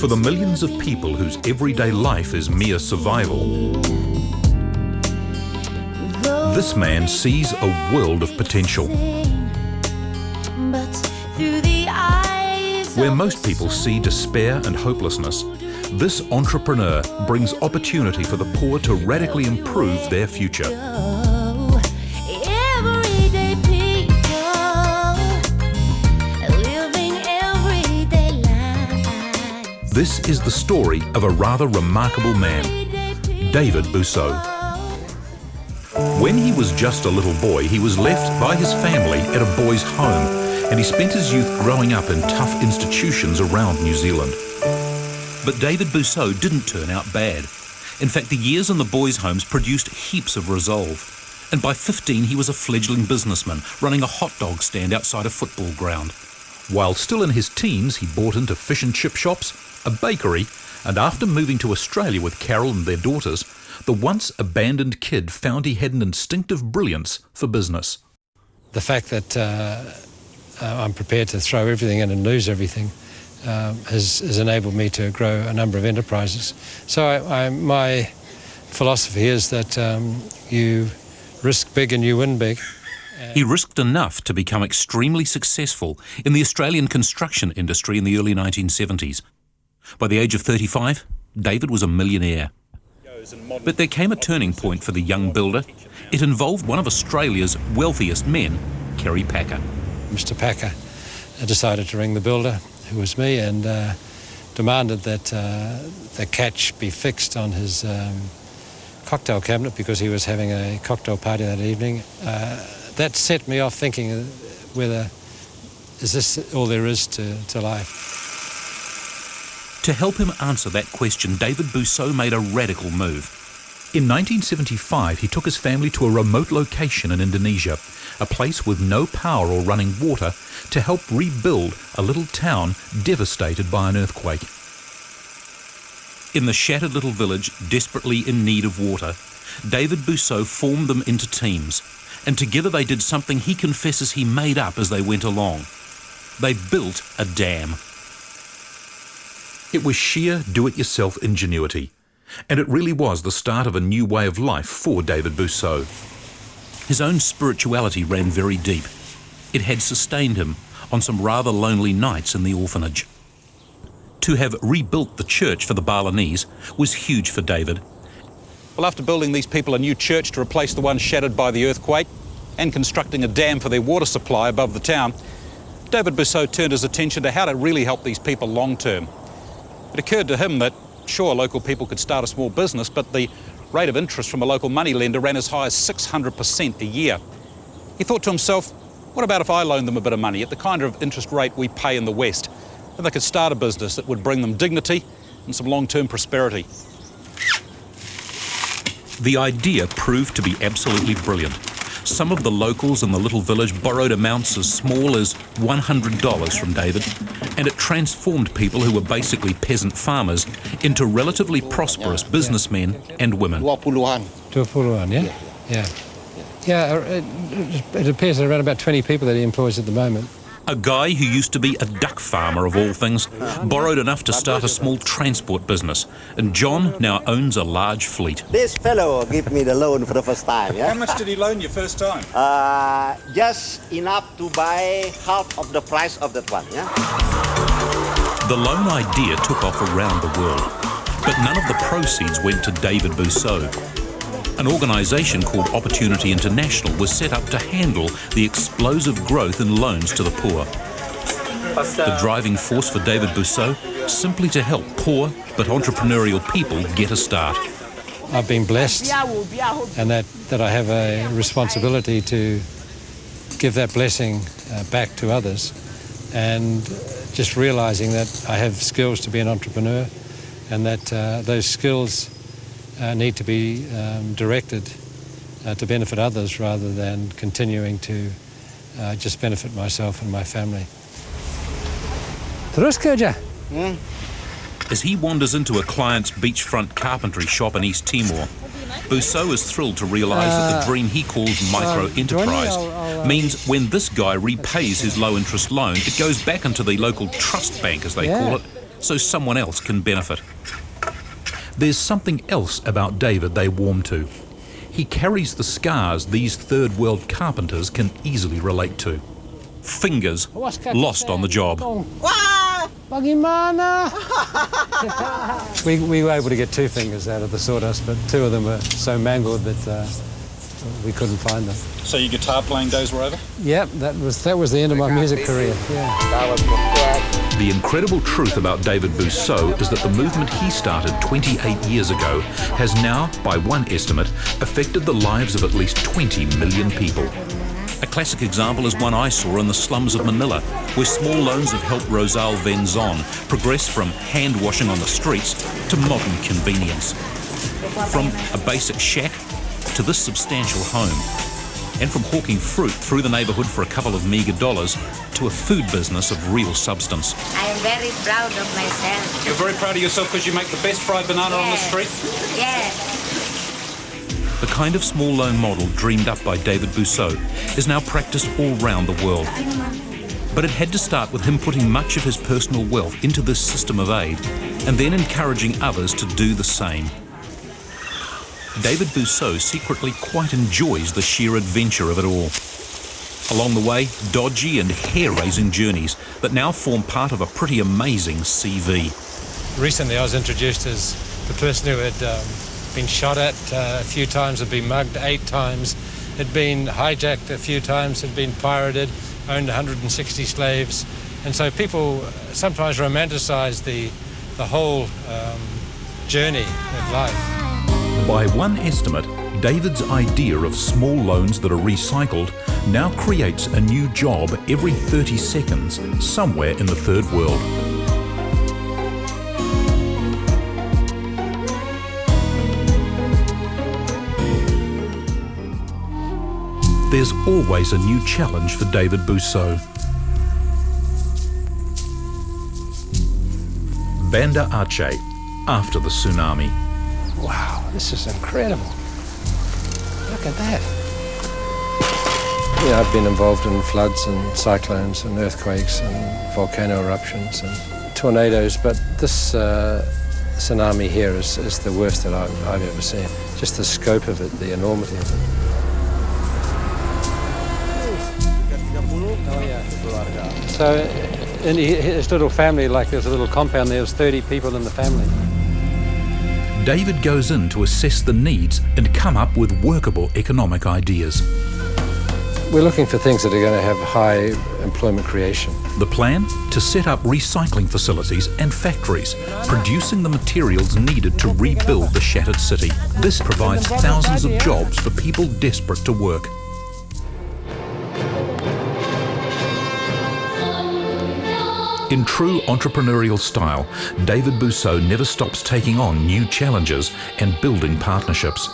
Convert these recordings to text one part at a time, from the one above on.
For the millions of people whose everyday life is mere survival, this man sees a world of potential. Where most people see despair and hopelessness, this entrepreneur brings opportunity for the poor to radically improve their future. This is the story of a rather remarkable man, David Bussau. When he was just a little boy, he was left by his family at a boys' home, and he spent his youth growing up in tough institutions around New Zealand. But David Bussau didn't turn out bad. In fact, the years in the boys' homes produced heaps of resolve. And by 15, he was a fledgling businessman, running a hot dog stand outside a football ground. While still in his teens, he bought into fish and chip shops, a bakery, and after moving to Australia with Carol and their daughters, the once abandoned kid found he had an instinctive brilliance for business. The fact that I'm prepared to throw everything in and lose everything has enabled me to grow a number of enterprises. So my philosophy is that you risk big and you win big. He risked enough to become extremely successful in the Australian construction industry in the early 1970s. By the age of 35, David was a millionaire. But there came a turning point for the young builder. It involved one of Australia's wealthiest men, Kerry Packer. Mr. Packer decided to ring the builder, who was me, and demanded that the catch be fixed on his cocktail cabinet because he was having a cocktail party that evening. That set me off thinking whether, is this all there is to life? To help him answer that question, David Bussau made a radical move. In 1975, he took his family to a remote location in Indonesia, a place with no power or running water, to help rebuild a little town devastated by an earthquake. In the shattered little village, desperately in need of water, David Bussau formed them into teams, and together they did something he confesses he made up as they went along. They built a dam. It was sheer do-it-yourself ingenuity, and it really was the start of a new way of life for David Bussau. His own spirituality ran very deep. It had sustained him on some rather lonely nights in the orphanage. To have rebuilt the church for the Balinese was huge for David. Well, after building these people a new church to replace the one shattered by the earthquake and constructing a dam for their water supply above the town, David Bussau turned his attention to how to really help these people long term. It occurred to him that, sure, local people could start a small business, but the rate of interest from a local moneylender ran as high as 600% a year. He thought to himself, what about if I loaned them a bit of money at the kind of interest rate we pay in the West? And they could start a business that would bring them dignity and some long-term prosperity. The idea proved to be absolutely brilliant. Some of the locals in the little village borrowed amounts as small as $100 from David, and it transformed people who were basically peasant farmers into relatively prosperous businessmen and women. 20-an, yeah? Yeah, it appears there are around about 20 people that he employs at the moment. A guy who used to be a duck farmer of all things borrowed enough to start a small transport business, and John now owns a large fleet. This fellow gave me the loan for the first time. Yeah? How much did he loan you first time? Just enough to buy half of the price of that one. Yeah. The loan idea took off around the world, but none of the proceeds went to David Bussau. An organisation called Opportunity International was set up to handle the explosive growth in loans to the poor. The driving force for David Bussau, simply to help poor but entrepreneurial people get a start. I've been blessed, and that I have a responsibility to give that blessing back to others, and just realising that I have skills to be an entrepreneur, and that those skills need to be directed to benefit others rather than continuing to just benefit myself and my family. Terus kerja. As he wanders into a client's beachfront carpentry shop in East Timor, Bussau is thrilled to realise that the dream he calls micro-enterprise means when this guy repays his low-interest loan, it goes back into the local trust bank, as they call it, so someone else can benefit. There's something else about David they warm to. He carries the scars these third world carpenters can easily relate to. Fingers lost on the job. We were able to get 2 fingers out of the sawdust, but 2 of them were so mangled that we couldn't find them. So your guitar playing days were over? Yep, that was the end of my music career. Yeah. The incredible truth about David Bussau is that the movement he started 28 years ago has now, by one estimate, affected the lives of at least 20 million people. A classic example is one I saw in the slums of Manila, where small loans have helped Rosal Venzon progress from hand washing on the streets to modern convenience. From a basic shack to this substantial home. And from hawking fruit through the neighbourhood for a couple of meagre dollars to a food business of real substance. I am very proud of myself. You're very proud of yourself because you make the best fried banana on the street? Yes. The kind of small loan model dreamed up by David Bussau is now practiced all round the world. But it had to start with him putting much of his personal wealth into this system of aid and then encouraging others to do the same. David Bussau secretly quite enjoys the sheer adventure of it all. Along the way, dodgy and hair-raising journeys that now form part of a pretty amazing CV. Recently I was introduced as the person who had been shot at a few times, had been mugged 8 times, had been hijacked a few times, had been pirated, owned 160 slaves. And so people sometimes romanticize the whole journey of life. By one estimate, David's idea of small loans that are recycled now creates a new job every 30 seconds somewhere in the third world. There's always a new challenge for David Bussau. Banda Aceh, after the tsunami. Wow, this is incredible. Look at that. Yeah, I've been involved in floods and cyclones and earthquakes and volcano eruptions and tornadoes, but this tsunami here is the worst that I've ever seen. Just the scope of it, the enormity of it. So in his little family, like there's a little compound, there was 30 people in the family. David goes in to assess the needs and come up with workable economic ideas. We're looking for things that are going to have high employment creation. The plan? To set up recycling facilities and factories, producing the materials needed to rebuild the shattered city. This provides thousands of jobs for people desperate to work. In true entrepreneurial style, David Bussau never stops taking on new challenges and building partnerships.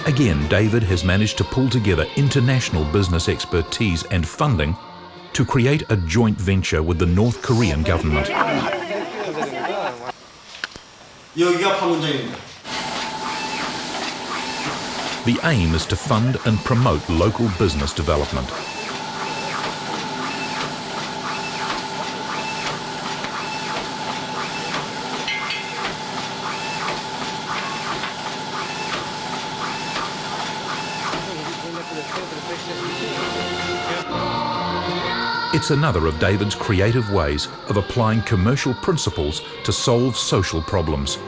Again, David has managed to pull together international business expertise and funding to create a joint venture with the North Korean government. The aim is to fund and promote local business development. It's another of David's creative ways of applying commercial principles to solve social problems.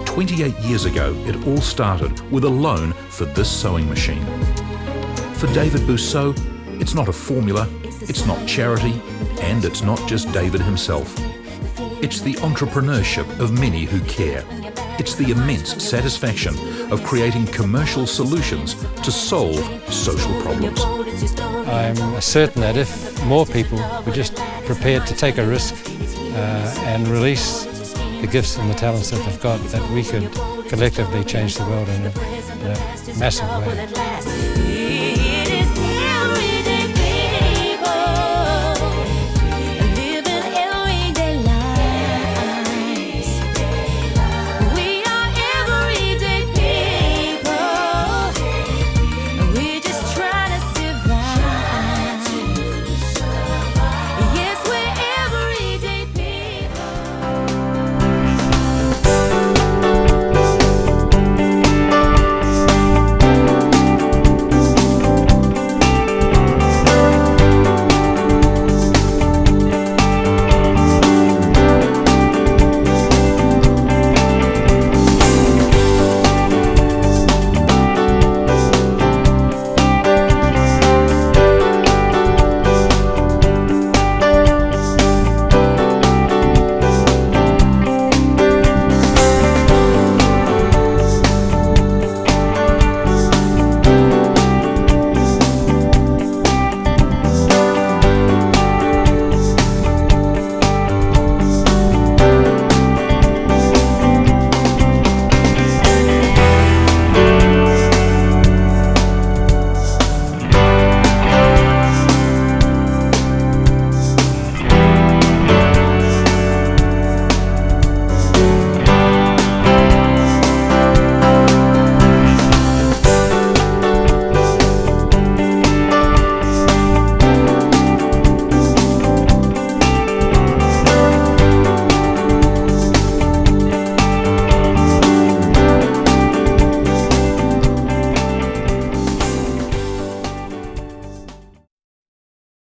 "28 years ago, it all started with a loan for this sewing machine. For David Bussau, it's not a formula, it's not charity, and it's not just David himself. It's the entrepreneurship of many who care. It's the immense satisfaction of creating commercial solutions to solve social problems." I'm certain that if more people were just prepared to take a risk and release the gifts and the talents that they've got, that we could collectively change the world in a massive way.